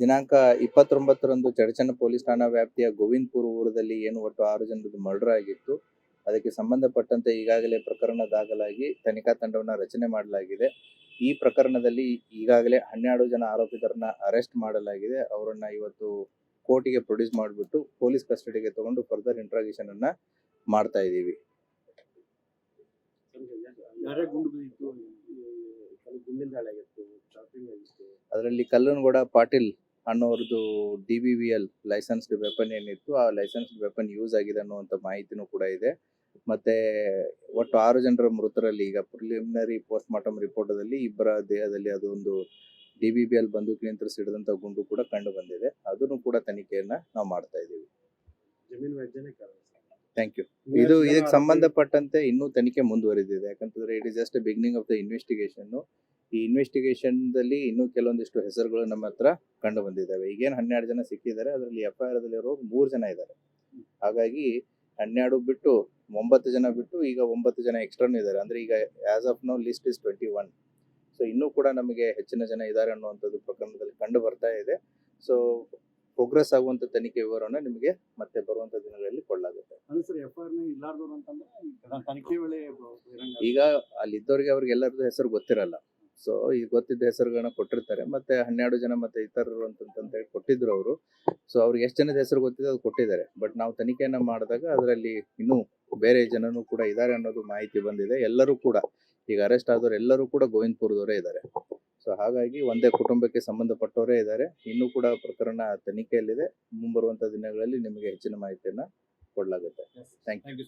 ದಿನಾಂಕ 29ರಂದು ಚಡಚಣ ಪೊಲೀಸ್ ಠಾಣಾ ವ್ಯಾಪ್ತಿಯ ಗೋವಿಂದಪುರ ಊರದಲ್ಲಿ ಏನು ಒಟ್ಟು 6 ಜನರದ್ದು ಮರ್ಡರ್ ಆಗಿತ್ತು. ಅದಕ್ಕೆ ಸಂಬಂಧಪಟ್ಟಂತೆ ಈಗಾಗಲೇ ಪ್ರಕರಣ ದಾಖಲಾಗಿ ತನಿಖಾ ತಂಡವನ್ನು ರಚನೆ ಮಾಡಲಾಗಿದೆ. ಈ ಪ್ರಕರಣದಲ್ಲಿ ಈಗಾಗಲೇ 12 ಜನ ಆರೋಪಿತರನ್ನ ಅರೆಸ್ಟ್ ಮಾಡಲಾಗಿದೆ. ಅವರನ್ನ ಇವತ್ತು ಕೋರ್ಟಿಗೆ ಪ್ರೊಡ್ಯೂಸ್ ಮಾಡಿಬಿಟ್ಟು ಪೊಲೀಸ್ ಕಸ್ಟಡಿಗೆ ತಗೊಂಡು ಫರ್ದರ್ ಇಂಟ್ರಾಗೇಷನ್ ಅನ್ನ ಮಾಡ್ತಾ ಇದ್ದೀವಿ. ಅದರಲ್ಲಿ Kallanagowda Patil ಅನ್ನೋರ್ದು DBVL licensed weapon ಏನಿತ್ತು, ಆ ಲೈಸೆನ್ಸ್ಡ್ ವೆಪನ್ ಯೂಸ್ ಆಗಿದೆ ಅನ್ನುವಂಥ ಮಾಹಿತಿನೂ ಕೂಡ ಇದೆ. ಮತ್ತೆ ಒಟ್ಟು 6 ಜನರ ಮೃತರಲ್ಲಿ ಈಗ ಪ್ರಿಲಿಮಿನರಿ ಪೋಸ್ಟ್ ಮಾರ್ಟಮ್ ರಿಪೋರ್ಟದಲ್ಲಿ ಇಬ್ಬರ ದೇಹದಲ್ಲಿ ಅದೊಂದು DBVL ಬಂದೂಕಿನಿಂದ ಸಿಡಿದಂತ ಗುಂಡು ಕೂಡ ಕಂಡು ಬಂದಿದೆ. ಅದನ್ನು ಕೂಡ ತನಿಖೆಯನ್ನ ನಾವು ಮಾಡ್ತಾ ಇದ್ದೀವಿ. Thank you. ಇದಕ್ಕೆ ಸಂಬಂಧಪಟ್ಟಂತೆ ಇನ್ನೂ ತನಿಖೆ ಮುಂದುವರೆದಿದೆ. ಯಾಕಂತಂದ್ರೆ it is just beginning of the investigation. ಈ ಇನ್ವೆಸ್ಟಿಗೇಷನ್ ದಲ್ಲಿ ಇನ್ನೂ ಕೆಲವೊಂದಿಷ್ಟು ಹೆಸರುಗಳು ನಮ್ಮ ಹತ್ರ ಕಂಡು ಬಂದಿದ್ದಾವೆ. ಈಗೇನು 12 ಜನ ಸಿಕ್ಕಿದ್ದಾರೆ, ಅದರಲ್ಲಿ FIR ದಲ್ಲಿರೋ 3 ಜನ ಇದ್ದಾರೆ. ಹಾಗಾಗಿ 12 ಬಿಟ್ಟು 9 ಜನ ಬಿಟ್ಟು ಈಗ 9 ಜನ ಎಕ್ಸ್ಟ್ರಾನು ಇದ್ದಾರೆ. ಅಂದ್ರೆ ಈಗ as of now list is 21. So ಇನ್ನೂ ಕೂಡ ನಮಗೆ ಹೆಚ್ಚಿನ ಜನ ಇದ್ದಾರೆ ಅನ್ನುವಂಥದ್ದು ಪ್ರಕರಣದಲ್ಲಿ ಕಂಡು ಬರ್ತಾ ಇದೆ. ಸೊ ಪ್ರೋಗ್ರೆಸ್ ಆಗುವಂತ ತನಿಖೆ ವಿವರವನ್ನು ನಿಮಗೆ ಮತ್ತೆ ಬರುವಂತ ದಿನಗಳಲ್ಲಿ ಕೊಡಲಾಗುತ್ತೆ. ಈಗ ಅಲ್ಲಿದ್ದವರಿಗೆ ಅವ್ರಿಗೆಲ್ಲರದ್ದು ಹೆಸರು ಗೊತ್ತಿರಲ್ಲ. ಸೊ ಈಗ ಗೊತ್ತಿದ್ದ ಹೆಸರುಗಳನ್ನ ಕೊಟ್ಟಿರ್ತಾರೆ. ಮತ್ತೆ 12 ಜನ ಮತ್ತೆ ಇತರರು ಅಂತ ಕೊಟ್ಟಿದ್ರು ಅವರು. ಸೊ ಅವ್ರಿಗೆ ಎಷ್ಟು ಜನದ ಹೆಸರು ಗೊತ್ತಿದೆ ಅದು ಕೊಟ್ಟಿದ್ದಾರೆ. ಬಟ್ ನಾವು ತನಿಖೆಯನ್ನ ಮಾಡಿದಾಗ ಅದರಲ್ಲಿ ಇನ್ನೂ ಬೇರೆ ಜನನು ಕೂಡ ಇದ್ದಾರೆ ಅನ್ನೋದು ಮಾಹಿತಿ ಬಂದಿದೆ. ಎಲ್ಲರೂ ಕೂಡ ಈಗ ಅರೆಸ್ಟ್ ಆದವರು ಎಲ್ಲರೂ ಕೂಡ ಗೋವಿಂದಪುರದವರೇ ಇದ್ದಾರೆ. ಸೊ ಹಾಗಾಗಿ ಒಂದೇ ಕುಟುಂಬಕ್ಕೆ ಸಂಬಂಧಪಟ್ಟವರೇ ಇದ್ದಾರೆ. ಇನ್ನೂ ಕೂಡ ಪ್ರಕರಣ ತನಿಖೆಯಲ್ಲಿದೆ. ಮುಂಬರುವಂತ ದಿನಗಳಲ್ಲಿ ನಿಮಗೆ ಹೆಚ್ಚಿನ ಮಾಹಿತಿಯನ್ನ ಕೊಡಲಾಗುತ್ತೆ. Thank you.